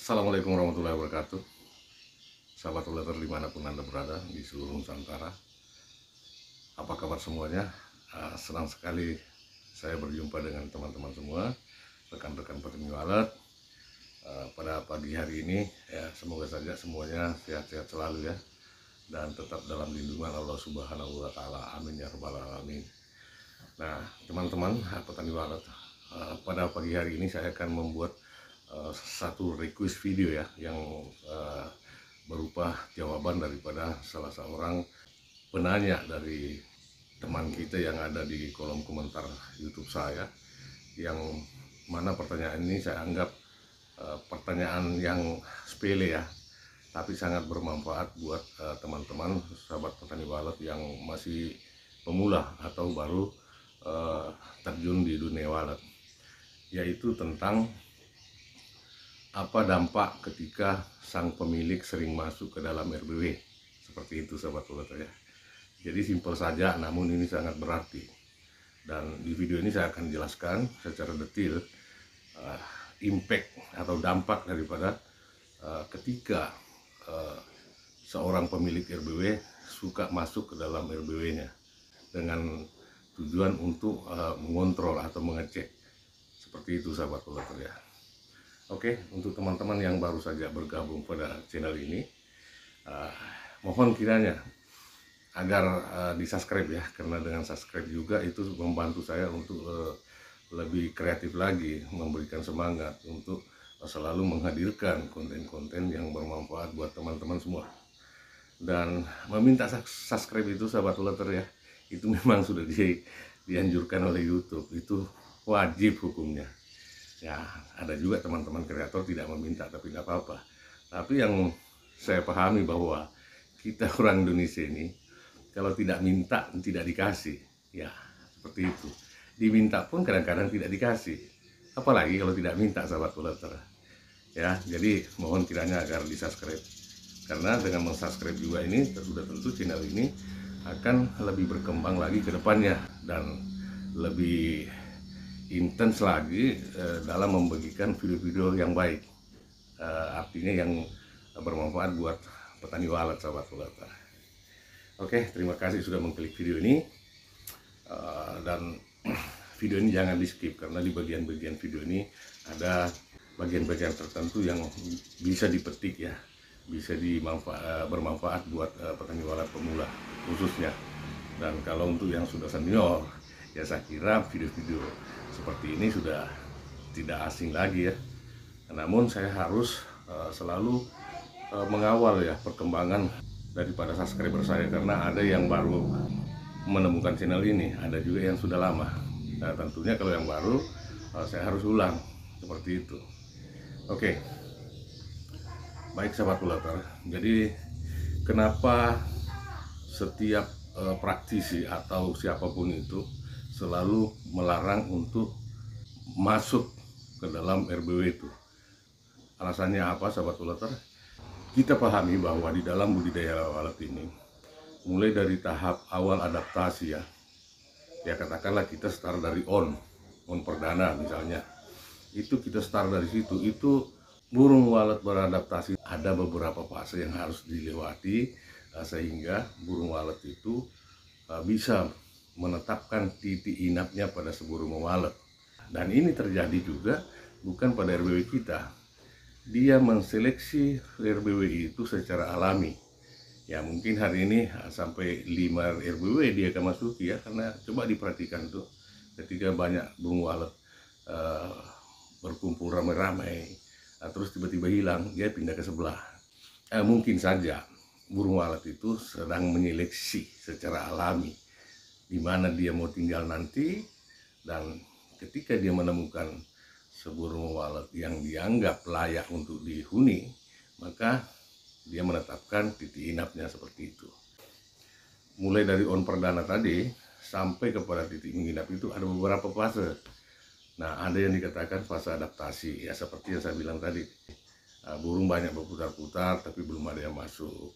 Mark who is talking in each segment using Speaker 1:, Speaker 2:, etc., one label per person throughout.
Speaker 1: Assalamualaikum warahmatullahi wabarakatuh. Sahabat uleter dimanapun Anda berada di seluruh Nusantara. Apa kabar semuanya? Senang sekali saya berjumpa dengan teman-teman semua, rekan-rekan petani walet. Pada pagi hari ini, ya semoga saja semuanya sehat-sehat selalu ya, dan tetap dalam lindungan Allah Subhanahu wa Ta'ala. Amin ya Rabbal Alamin. Nah, teman-teman petani walet, pada pagi hari ini saya akan membuat satu request video ya, yang berupa jawaban daripada salah seorang penanya dari teman kita yang ada di kolom komentar YouTube saya, yang mana pertanyaan ini saya anggap pertanyaan yang sepele ya, tapi sangat bermanfaat buat teman-teman sahabat petani walet yang masih pemula atau baru terjun di dunia walet, yaitu tentang apa dampak ketika sang pemilik sering masuk ke dalam RBW. Seperti itu sahabat uleter ya. Jadi simpel saja, namun ini sangat berarti. Dan di video ini saya akan jelaskan secara detail impact atau dampak daripada ketika seorang pemilik RBW suka masuk ke dalam RBW-nya dengan tujuan untuk mengontrol atau mengecek. Seperti itu sahabat uleter ya. Oke, untuk teman-teman yang baru saja bergabung pada channel ini, mohon kiranya agar di-subscribe ya, karena dengan subscribe juga itu membantu saya untuk lebih kreatif lagi, memberikan semangat untuk selalu menghadirkan konten-konten yang bermanfaat buat teman-teman semua. Dan meminta subscribe itu sahabat uleter ya, itu memang sudah dianjurkan oleh YouTube, itu wajib hukumnya. Ya, ada juga teman-teman kreator tidak meminta, tapi tidak apa-apa. Tapi yang saya pahami bahwa kita orang Indonesia ini, kalau tidak minta tidak dikasih. Ya, seperti itu. Diminta pun kadang-kadang tidak dikasih. Apalagi kalau tidak minta sahabat uleter. Ya, jadi mohon kiranya agar di-subscribe. Karena dengan men-subscribe juga ini, sudah tentu channel ini akan lebih berkembang lagi ke depannya dan lebih intens lagi dalam membagikan video-video yang baik, artinya yang bermanfaat buat petani walet sahabat uleter. Oke, terima kasih sudah mengklik video ini, dan video ini jangan di skip, karena di bagian-bagian video ini ada bagian-bagian tertentu yang bisa dipetik ya, bisa bermanfaat buat petani walet pemula khususnya. Dan kalau untuk yang sudah senior, ya saya kira video-video seperti ini sudah tidak asing lagi ya. Namun saya harus selalu mengawal ya perkembangan daripada subscriber saya, karena ada yang baru menemukan channel ini, ada juga yang sudah lama. Nah, tentunya kalau yang baru saya harus ulang seperti itu. Oke, baik sahabat uleter. Jadi kenapa setiap praktisi atau siapapun itu selalu melarang untuk masuk ke dalam RBW itu? Alasannya apa sahabat uleter? Kita pahami bahwa di dalam budidaya walet ini, mulai dari tahap awal adaptasi ya, katakanlah kita start dari on perdana misalnya, itu kita start dari situ. Itu burung walet beradaptasi, ada beberapa fase yang harus dilewati sehingga burung walet itu bisa menetapkan titik inapnya pada seburung walet. Dan ini terjadi juga bukan pada RBW kita. Dia menseleksi RBW itu secara alami. Ya mungkin hari ini sampai 5 RBW dia akan masuki ya, karena coba diperhatikan tuh, ketika banyak burung walet berkumpul ramai-ramai, terus tiba-tiba hilang, dia pindah ke sebelah. Mungkin saja burung walet itu sedang menyeleksi secara alami di mana dia mau tinggal nanti, dan ketika dia menemukan seburung walet yang dianggap layak untuk dihuni, maka dia menetapkan titik inapnya seperti itu. Mulai dari on perdana tadi sampai kepada titik menginap itu ada beberapa fase. Nah, ada yang dikatakan fase adaptasi ya, seperti yang saya bilang tadi, burung banyak berputar-putar tapi belum ada yang masuk,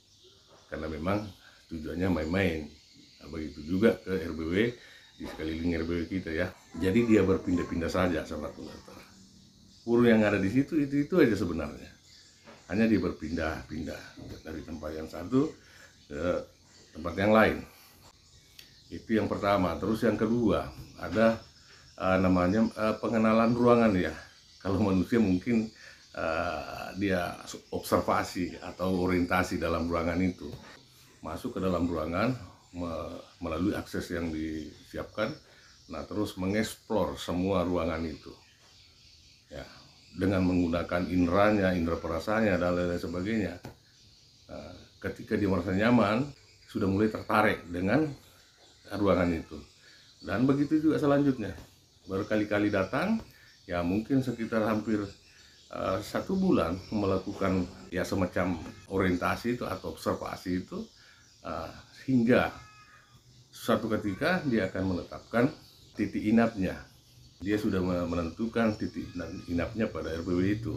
Speaker 1: karena memang tujuannya main-main. Nah, begitu juga ke RBW, di sekeliling RBW kita ya. Jadi dia berpindah-pindah saja sahabat uleter. Burung yang ada di situ itu aja sebenarnya. hanya dia berpindah-pindah dari tempat yang satu ke tempat yang lain. Itu yang pertama. Terus yang kedua, ada namanya pengenalan ruangan ya. Kalau manusia mungkin dia observasi atau orientasi dalam ruangan itu, masuk ke dalam ruangan melalui akses yang disiapkan, nah terus mengeksplor semua ruangan itu ya, dengan menggunakan inderanya, indera perasaannya dan lain sebagainya. Ketika dia merasa nyaman, sudah mulai tertarik dengan ruangan itu. Dan begitu juga selanjutnya, berkali-kali datang, ya mungkin sekitar hampir 1 bulan melakukan ya semacam orientasi itu atau observasi itu, hingga suatu ketika dia akan menetapkan titik inapnya. Dia sudah menentukan titik inapnya pada RPW itu.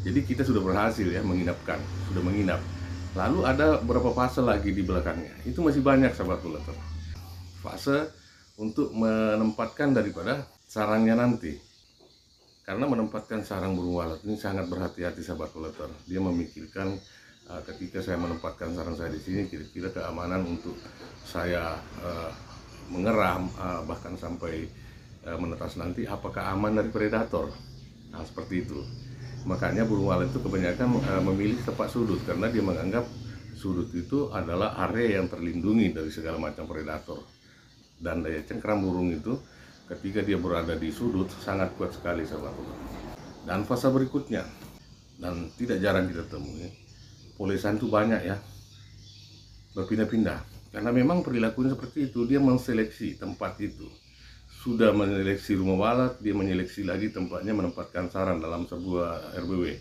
Speaker 1: Jadi kita sudah berhasil ya menginap. Lalu ada beberapa fase lagi di belakangnya. Itu masih banyak sahabat Pulater. Fase untuk menempatkan daripada sarangnya nanti. Karena menempatkan sarang burung walet ini sangat berhati-hati sahabat Pulater. Dia memikirkan ketika saya menempatkan sarang saya di sini, kira-kira keamanan untuk saya mengeram, bahkan sampai menetas nanti, apakah aman dari predator. Nah seperti itu. Makanya burung walet itu kebanyakan memilih tempat sudut, karena dia menganggap sudut itu adalah area yang terlindungi dari segala macam predator. Dan daya cengkram burung itu ketika dia berada di sudut sangat kuat sekali sahabat. Dan fase berikutnya, dan tidak jarang kita temui, polesan itu banyak ya, berpindah-pindah. Karena memang perilakunya seperti itu, dia menseleksi tempat itu. Sudah menyeleksi rumah walet, dia menyeleksi lagi tempatnya menempatkan sarang dalam sebuah RBW.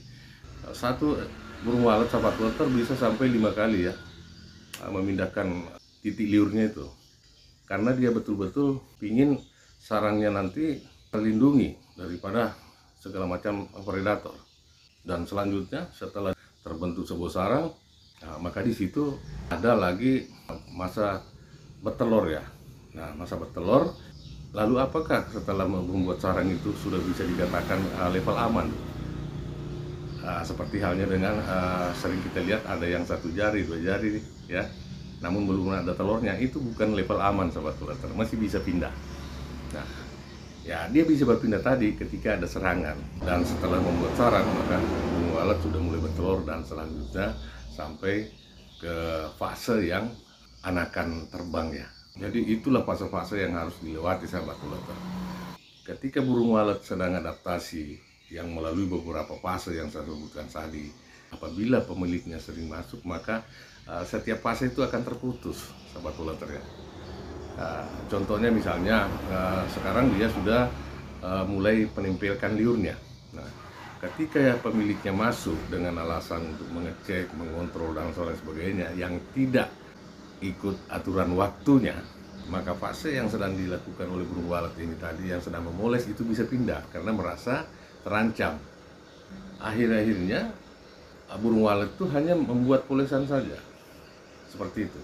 Speaker 1: Satu burung walet sahabat Pulater bisa sampai 5 kali ya memindahkan titik liurnya itu. Karena dia betul-betul ingin sarangnya nanti terlindungi daripada segala macam predator. Dan selanjutnya setelah terbentuk sebuah sarang, nah, maka di situ ada lagi masa bertelur ya. Nah masa bertelur, lalu apakah setelah membuat sarang itu sudah bisa dikatakan level aman? Seperti halnya dengan sering kita lihat ada yang 1 jari, 2 jari ya, namun belum ada telurnya, itu bukan level aman sahabat Pulater, masih bisa pindah. Nah, ya dia bisa berpindah tadi ketika ada serangan, dan setelah membuat sarang maka burung walet sudah mulai bertelur dan selanjutnya sampai ke fase yang anakan terbang ya. Jadi itulah fase-fase yang harus dilewati sahabat Pulater. Ketika burung walet sedang adaptasi yang melalui beberapa fase yang saya sebutkan tadi, apabila pemiliknya sering masuk maka setiap fase itu akan terputus sahabat Pulater ya. Contohnya misalnya sekarang dia sudah mulai menempelkan liurnya. Nah, ketika ya pemiliknya masuk dengan alasan untuk mengecek, mengontrol dan sebagainya yang tidak ikut aturan waktunya, maka fase yang sedang dilakukan oleh burung walet ini tadi yang sedang memoles itu bisa pindah karena merasa terancam. Akhir-akhirnya burung walet itu hanya membuat polesan saja, seperti itu.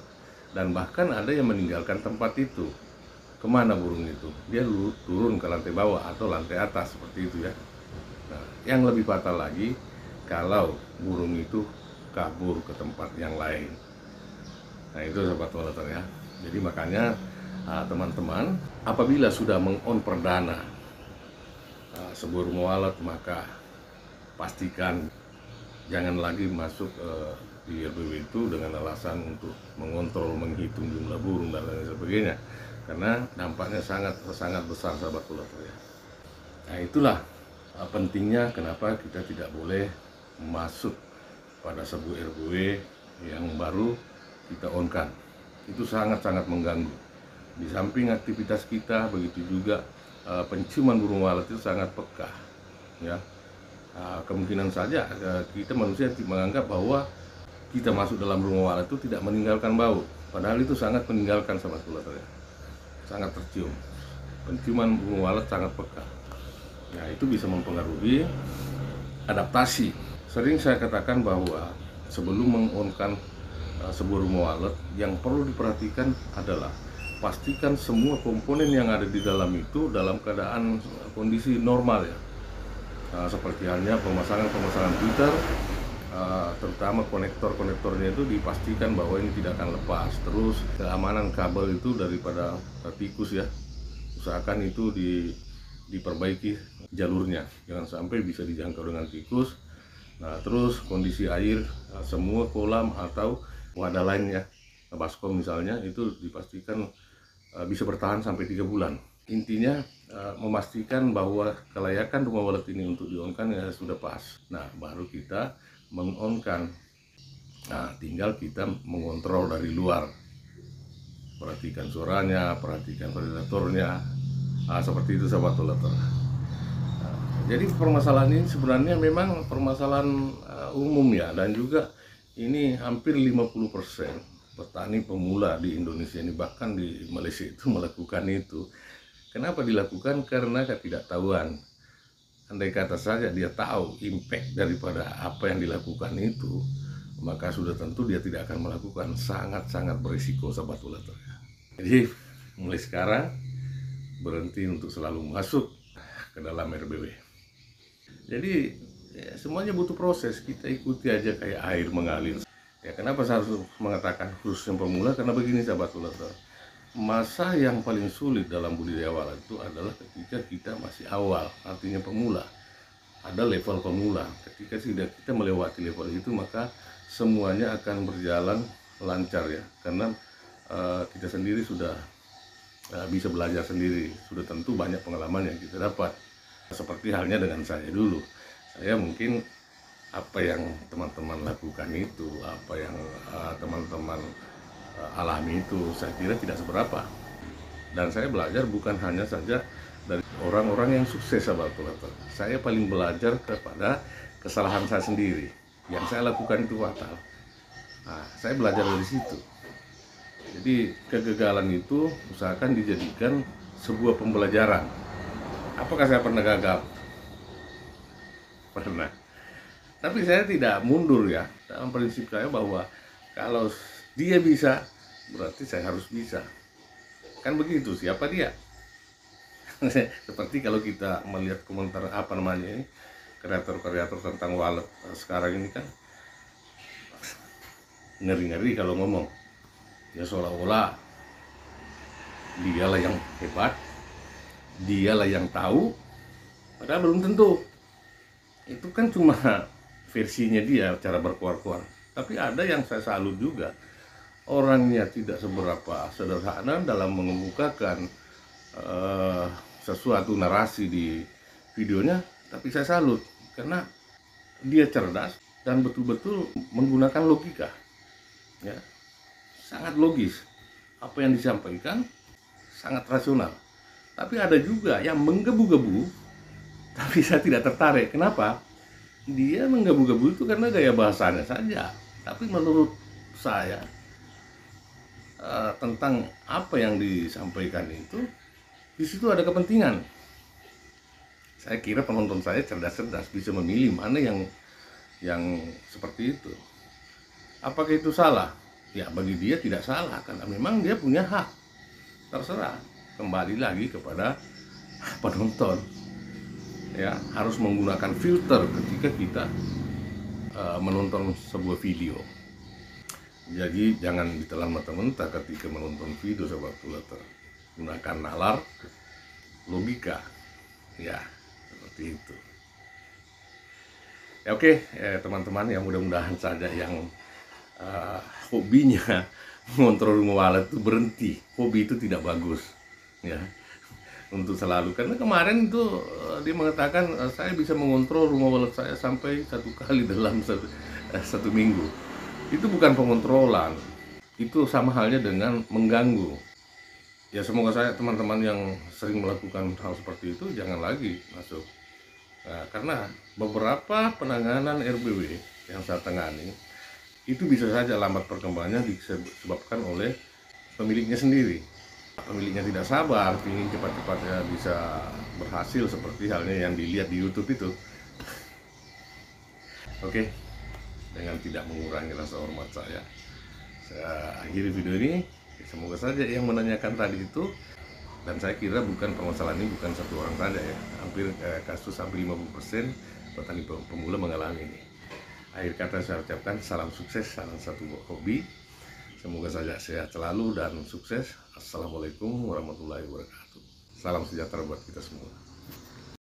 Speaker 1: Dan bahkan ada yang meninggalkan tempat itu. Kemana burung itu? Dia turun ke lantai bawah atau lantai atas, seperti itu ya. Nah, yang lebih fatal lagi kalau burung itu kabur ke tempat yang lain. Nah itu sahabat Pulater ya. Jadi makanya teman-teman, apabila sudah meng-on perdana sebuah rumah walet, maka pastikan jangan lagi masuk di RBW itu dengan alasan untuk mengontrol, menghitung jumlah burung dan lain sebagainya, karena dampaknya sangat besar sahabat Pulater ya. Nah itulah pentingnya kenapa kita tidak boleh masuk pada sebuah RBW yang baru kita on-kan. Itu sangat-sangat mengganggu. Di samping aktivitas kita, begitu juga penciuman burung walet itu sangat peka ya. Kemungkinan saja kita manusia menganggap bahwa kita masuk dalam rumah walet itu tidak meninggalkan bau, padahal itu sangat meninggalkan sahabat Pulater ya. Sangat tercium. Penciuman burung walet sangat peka. Nah itu bisa mempengaruhi adaptasi. Sering saya katakan bahwa sebelum meng-on-kan sebuah rumah walet, yang perlu diperhatikan adalah pastikan semua komponen yang ada di dalam itu dalam keadaan kondisi normal ya. Seperti halnya pemasangan filter, terutama konektornya itu dipastikan bahwa ini tidak akan lepas. Terus keamanan kabel itu daripada tikus ya, usahakan itu diperbaiki jalurnya, jangan sampai bisa dijangkau dengan tikus. Nah, terus kondisi air, semua kolam atau wadah lainnya, baskom misalnya, itu dipastikan bisa bertahan sampai 3 bulan. Intinya memastikan bahwa kelayakan rumah walet ini untuk di-on-kan ya sudah pas. Nah, baru kita meng-on-kan. Nah, tinggal kita mengontrol dari luar. Perhatikan suaranya, perhatikan validatornya. Seperti itu sahabat waleters. Jadi permasalahan ini sebenarnya memang permasalahan umum ya, dan juga ini hampir 50% petani pemula di Indonesia ini, bahkan di Malaysia itu melakukan itu. Kenapa dilakukan? Karena ketidaktahuan. Andai kata saja dia tahu impact daripada apa yang dilakukan itu, maka sudah tentu dia tidak akan melakukan. Sangat-sangat berisiko sahabat waleters. Jadi mulai sekarang berhenti untuk selalu masuk ke dalam RBW. Jadi ya, semuanya butuh proses, kita ikuti aja kayak air mengalir. Ya, kenapa saya harus mengatakan khusus yang pemula? Karena begini sahabat waleters, masa yang paling sulit dalam budidaya walet itu adalah ketika kita masih awal, artinya pemula. Ada level pemula. Ketika sudah kita melewati level itu, maka semuanya akan berjalan lancar ya, karena kita sendiri sudah bisa belajar sendiri, sudah tentu banyak pengalaman yang kita dapat. Seperti halnya dengan saya dulu, saya mungkin apa yang teman-teman lakukan itu, apa yang teman-teman alami itu, saya kira tidak seberapa. Dan saya belajar bukan hanya saja dari orang-orang yang sukses sahabat waleters. Saya paling belajar kepada kesalahan saya sendiri. Yang saya lakukan itu fatal. Nah, saya belajar dari situ. Jadi kegagalan itu usahakan dijadikan sebuah pembelajaran. Apakah saya pernah gagal? Pernah. Tapi saya tidak mundur ya. Dalam prinsip saya bahwa kalau dia bisa, berarti saya harus bisa. Kan begitu, siapa dia? Seperti kalau kita melihat komentar apa namanya ini, kreator-kreator tentang walet sekarang ini kan ngeri-ngeri kalau ngomong. Ya seolah-olah dialah yang hebat, dialah yang tahu, padahal belum tentu. Itu kan cuma versinya dia, cara berkuar-kuar. Tapi ada yang saya salut juga, orangnya tidak seberapa sederhana dalam mengemukakan sesuatu narasi di videonya, tapi saya salut karena dia cerdas dan betul-betul menggunakan logika ya, sangat logis. Apa yang disampaikan sangat rasional. Tapi ada juga yang menggebu-gebu, tapi saya tidak tertarik. Kenapa? Dia menggebu-gebu itu karena gaya bahasanya saja. Tapi menurut saya tentang apa yang disampaikan itu, di situ ada kepentingan. Saya kira penonton saya cerdas-cerdas, bisa memilih mana yang seperti itu. Apakah itu salah? Ya bagi dia tidak salah, karena memang dia punya hak. Terserah, kembali lagi kepada penonton. Ya, harus menggunakan filter ketika kita menonton sebuah video. Jadi jangan ditelan mentah-mentah ketika menonton video sahabat waleters. Gunakan nalar, logika. Ya, seperti itu. Ya oke, teman-teman, yang mudah-mudahan saja yang hobinya mengontrol rumah walet itu berhenti. Hobi itu tidak bagus ya, untuk selalu. Karena kemarin itu dia mengatakan saya bisa mengontrol rumah walet saya sampai 1 kali dalam satu minggu. Itu bukan pengontrolan, itu sama halnya dengan mengganggu. Ya semoga saya teman-teman yang sering melakukan hal seperti itu jangan lagi masuk. Nah, karena beberapa penanganan RBW yang saya tangani itu bisa saja lambat perkembangannya disebabkan oleh pemiliknya sendiri. Pemiliknya tidak sabar, ingin cepat-cepatnya bisa berhasil seperti halnya yang dilihat di YouTube itu. Oke, dengan tidak mengurangi rasa hormat saya akhiri video ini. Semoga saja yang menanyakan tadi itu, dan saya kira bukan permasalahan ini bukan satu orang saja ya, hampir kasus hampir 50% petani pemula mengalami ini. Akhir kata saya ucapkan salam sukses, salam satu hobi. Semoga saja sehat selalu dan sukses. Assalamualaikum warahmatullahi wabarakatuh. Salam sejahtera buat kita semua.